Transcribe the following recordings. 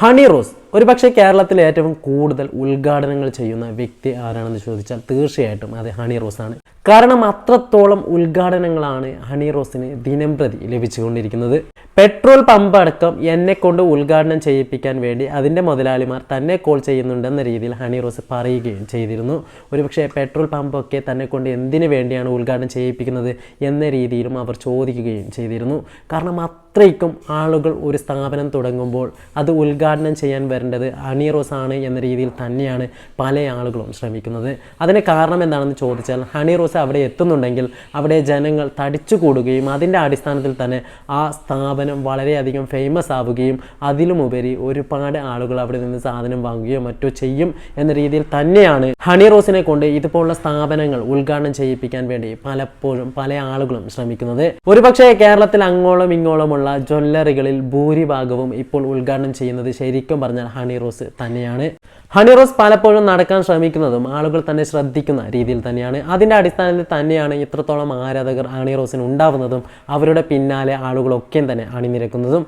ഹണി റോസ് ഒരുപക്ഷെ കേരളത്തിലെ ഏറ്റവും കൂടുതൽ ഉദ്ഘാടനങ്ങൾ ചെയ്യുന്ന വ്യക്തി ആരാണെന്ന് ചോദിച്ചാൽ തീർച്ചയായിട്ടും അത് ഹണി റോസ് ആണ്. കാരണം അത്രത്തോളം ഉദ്ഘാടനങ്ങളാണ് ഹണി റോസിന് ദിനം പ്രതി ലഭിച്ചുകൊണ്ടിരിക്കുന്നത്. പെട്രോൾ പമ്പ് അടക്കം എന്നെ കൊണ്ട് ഉദ്ഘാടനം ചെയ്യിപ്പിക്കാൻ വേണ്ടി അതിൻ്റെ മുതലാളിമാർ തന്നെ കോൾ ചെയ്യുന്നുണ്ടെന്ന രീതിയിൽ ഹണി റോസ് പറയുകയും ചെയ്തിരുന്നു. ഒരുപക്ഷെ പെട്രോൾ പമ്പൊക്കെ തന്നെ കൊണ്ട് എന്തിനു വേണ്ടിയാണ് ഉദ്ഘാടനം ചെയ്യിപ്പിക്കുന്നത് എന്ന രീതിയിലും അവർ ചോദിക്കുകയും ചെയ്തിരുന്നു. കാരണം അത്രയ്ക്കും ആളുകൾ ഒരു സ്ഥാപനം തുടങ്ങുമ്പോൾ അത് ഉദ്ഘാടനം ചെയ്യാൻ വരേണ്ടത് ഹണി റോസ് ആണ് എന്ന രീതിയിൽ തന്നെയാണ് പല ആളുകളും ശ്രമിക്കുന്നത്. അതിന് കാരണം എന്താണെന്ന് ചോദിച്ചാൽ ഹണി റോസ് അവിടെ എത്തുന്നുണ്ടെങ്കിൽ അവിടെ ജനങ്ങൾ തടിച്ചു കൂടുകയും അതിൻ്റെ അടിസ്ഥാനത്തിൽ തന്നെ ആ സ്ഥാപനം വളരെയധികം ഫേമസ് ആവുകയും അതിലുമുപരി ഒരുപാട് ആളുകൾ അവിടെ നിന്ന് സാധനം വാങ്ങുകയോ മറ്റോ ചെയ്യും എന്ന രീതിയിൽ തന്നെയാണ് ഹണി റോസിനെ കൊണ്ട് ഇതുപോലുള്ള സ്ഥാപനങ്ങൾ ഉദ്ഘാടനം ചെയ്യിപ്പിക്കാൻ വേണ്ടി പലപ്പോഴും പല ആളുകളും ശ്രമിക്കുന്നത്. ഒരുപക്ഷെ കേരളത്തിൽ അങ്ങോളം ഇങ്ങോളമുള്ള ജ്വല്ലറികളിൽ ഭൂരിഭാഗവും ഇപ്പോൾ ഉദ്ഘാടനം ചെയ്യുന്നത് ശരിക്കും പറഞ്ഞാൽ ഹണി റോസ് തന്നെയാണ്. ഹണി റോസ് പലപ്പോഴും നടക്കാൻ ശ്രമിക്കുന്നതും ആളുകൾ തന്നെ ശ്രദ്ധിക്കുന്ന രീതിയിൽ തന്നെയാണ്. അതിൻ്റെ അടിസ്ഥാനത്തിൽ തന്നെയാണ് ഇത്രത്തോളം ആരാധകർ ഹണി റോസിന് ഉണ്ടാവുന്നതും അവരുടെ പിന്നാലെ ആളുകളൊക്കെ തന്നെ അണിനിരക്കുന്നതും.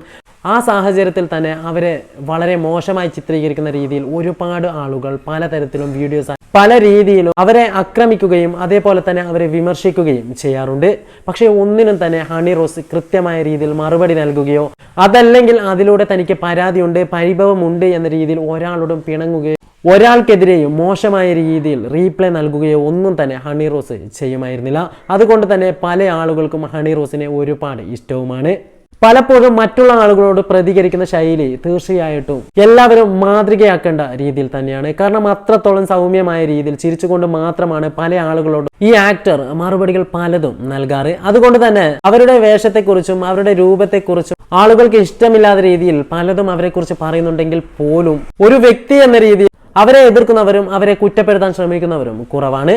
ആ സാഹചര്യത്തിൽ തന്നെ അവരെ വളരെ മോശമായി ചിത്രീകരിക്കുന്ന രീതിയിൽ ഒരുപാട് ആളുകൾ പലതരത്തിലും വീഡിയോസ് പല രീതിയിലും അവരെ ആക്രമിക്കുകയും അതേപോലെ തന്നെ അവരെ വിമർശിക്കുകയും ചെയ്യാറുണ്ട്. പക്ഷേ ഒന്നിനും തന്നെ ഹണി റോസ് കൃത്യമായ രീതിയിൽ മറുപടി നൽകുകയോ അതല്ലെങ്കിൽ അതിലൂടെ തനിക്ക് പരാതിയുണ്ട് പരിഭവമുണ്ട് എന്ന രീതിയിൽ ഒരാളോടും പിണങ്ങുകയോ ഒരാൾക്കെതിരെയും മോശമായ രീതിയിൽ റീപ്ലൈ നൽകുകയോ ഒന്നും തന്നെ ഹണി റോസ് ചെയ്യുമായിരുന്നില്ല. അതുകൊണ്ട് തന്നെ പല ആളുകൾക്കും ഹണി റോസിനെ ഒരുപാട് ഇഷ്ടവുമാണ്. പലപ്പോഴും മറ്റുള്ള ആളുകളോട് പ്രതികരിക്കുന്ന ശൈലി തീർച്ചയായിട്ടും എല്ലാവരും മാതൃകയാക്കേണ്ട രീതിയിൽ തന്നെയാണ്. കാരണം അത്രത്തോളം സൗമ്യമായ രീതിയിൽ ചിരിച്ചുകൊണ്ട് മാത്രമാണ് പല ആളുകളോടും ഈ ആക്ടർ മറുപടികൾ പലതും നൽകാറ്. അതുകൊണ്ട് തന്നെ അവരുടെ വേഷത്തെക്കുറിച്ചും അവരുടെ രൂപത്തെക്കുറിച്ചും ആളുകൾക്ക് ഇഷ്ടമില്ലാത്ത രീതിയിൽ പലതും അവരെക്കുറിച്ച് പറയുന്നുണ്ടെങ്കിൽ പോലും ഒരു വ്യക്തി എന്ന രീതിയിൽ അവരെ എതിർക്കുന്നവരും അവരെ കുറ്റപ്പെടുത്താൻ ശ്രമിക്കുന്നവരും കുറവാണ്.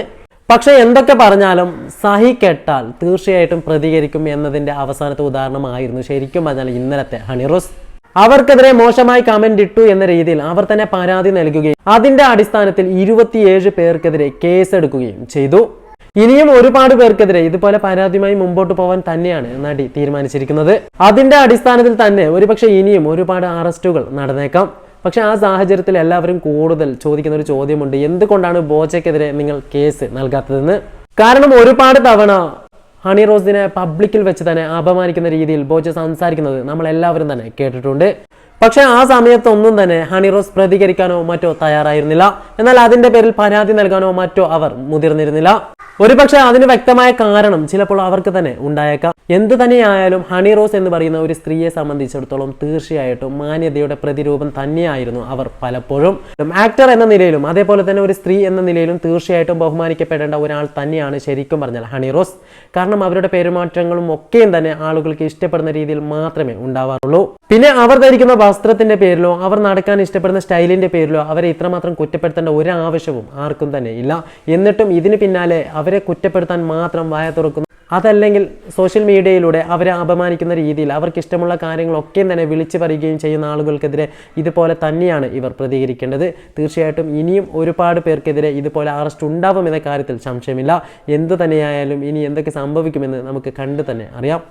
പക്ഷെ എന്തൊക്കെ പറഞ്ഞാലും സഹി കെട്ടാൽ തീർച്ചയായിട്ടും പ്രതികരിക്കും എന്നതിന്റെ അവസാനത്തെ ഉദാഹരണമായിരുന്നു ശരിക്കും പറഞ്ഞാൽ ഇന്നലത്തെ ഹണി റോസ്. അവർക്കെതിരെ മോശമായി കമന്റ് ഇട്ടു എന്ന രീതിയിൽ അവർ തന്നെ പരാതി നൽകുകയും അതിന്റെ അടിസ്ഥാനത്തിൽ 27 പേർക്കെതിരെ കേസെടുക്കുകയും ചെയ്തു. ഇനിയും ഒരുപാട് പേർക്കെതിരെ ഇതുപോലെ പരാതിയുമായി മുമ്പോട്ട് പോകാൻ തന്നെയാണ് നടി തീരുമാനിച്ചിരിക്കുന്നത്. അതിന്റെ അടിസ്ഥാനത്തിൽ തന്നെ ഒരുപക്ഷെ ഇനിയും ഒരുപാട് അറസ്റ്റുകൾ നടന്നേക്കാം. പക്ഷെ ആ സാഹചര്യത്തിൽ എല്ലാവരും കൂടുതൽ ചോദിക്കുന്ന ഒരു ചോദ്യമുണ്ട്, എന്തുകൊണ്ടാണ് ബോച്ചയ്ക്കെതിരെ നിങ്ങൾ കേസ് നൽകാത്തതെന്ന്. കാരണം ഒരുപാട് തവണ ഹണി റോസിനെ പബ്ലിക്കിൽ വെച്ച് തന്നെ അപമാനിക്കുന്ന രീതിയിൽ ബോച്ച സംസാരിക്കുന്നത് നമ്മൾ എല്ലാവരും തന്നെ കേട്ടിട്ടുണ്ട്. പക്ഷെ ആ സമയത്തൊന്നും തന്നെ ഹണി റോസ് പ്രതികരിക്കാനോ മറ്റോ തയ്യാറായിരുന്നില്ല. എന്നാൽ അതിന്റെ പേരിൽ പരാതി നൽകാനോ മറ്റോ അവർ മുതിർന്നിരുന്നില്ല. ഒരുപക്ഷെ അതിന് വ്യക്തമായ കാരണം ചിലപ്പോൾ അവർക്ക് തന്നെ ഉണ്ടായേക്കാം. എന്തു തന്നെയായാലും ഹണി റോസ് എന്ന് പറയുന്ന ഒരു സ്ത്രീയെ സംബന്ധിച്ചിടത്തോളം തീർച്ചയായിട്ടും മാന്യതയുടെ പ്രതിരൂപം തന്നെയായിരുന്നു അവർ പലപ്പോഴും. ആക്ടർ എന്ന നിലയിലും അതേപോലെ തന്നെ ഒരു സ്ത്രീ എന്ന നിലയിലും തീർച്ചയായിട്ടും ബഹുമാനിക്കപ്പെടേണ്ട ഒരാൾ തന്നെയാണ് ശരിക്കും പറഞ്ഞാൽ ഹണി റോസ്. കാരണം അവരുടെ പെരുമാറ്റങ്ങളും ഒക്കെയും തന്നെ ആളുകൾക്ക് ഇഷ്ടപ്പെടുന്ന രീതിയിൽ മാത്രമേ ഉണ്ടാവാറുള്ളൂ. പിന്നെ അവർ ധരിക്കുന്ന വസ്ത്രത്തിന്റെ പേരിലോ അവർ നടക്കാൻ ഇഷ്ടപ്പെടുന്ന സ്റ്റൈലിന്റെ പേരിലോ അവരെ ഇത്രമാത്രം കുറ്റപ്പെടുത്തേണ്ട ഒരു ആവശ്യവും ആർക്കും തന്നെ ഇല്ല. എന്നിട്ടും ഇതിന് പിന്നാലെ അവരെ കുറ്റപ്പെടുത്താൻ മാത്രം വായ തുറക്കുന്നു. അതല്ലെങ്കിൽ സോഷ്യൽ മീഡിയയിലൂടെ അവരെ അപമാനിക്കുന്ന രീതിയിൽ അവർക്ക് ഇഷ്ടമുള്ള കാര്യങ്ങളൊക്കെ തന്നെ വിളിച്ചു പറയുകയും ചെയ്യുന്ന ആളുകൾക്കെതിരെ ഇതുപോലെ തന്നെയാണ് ഇവർ പ്രതികരിക്കേണ്ടത്. തീർച്ചയായിട്ടും ഇനിയും ഒരുപാട് പേർക്കെതിരെ ഇതുപോലെ അറസ്റ്റ് ഉണ്ടാവുമെന്ന കാര്യത്തിൽ സംശയമില്ല. എന്തു തന്നെയായാലും ഇനി എന്തൊക്കെ സംഭവിക്കുമെന്ന് നമുക്ക് കണ്ടു തന്നെ അറിയാം.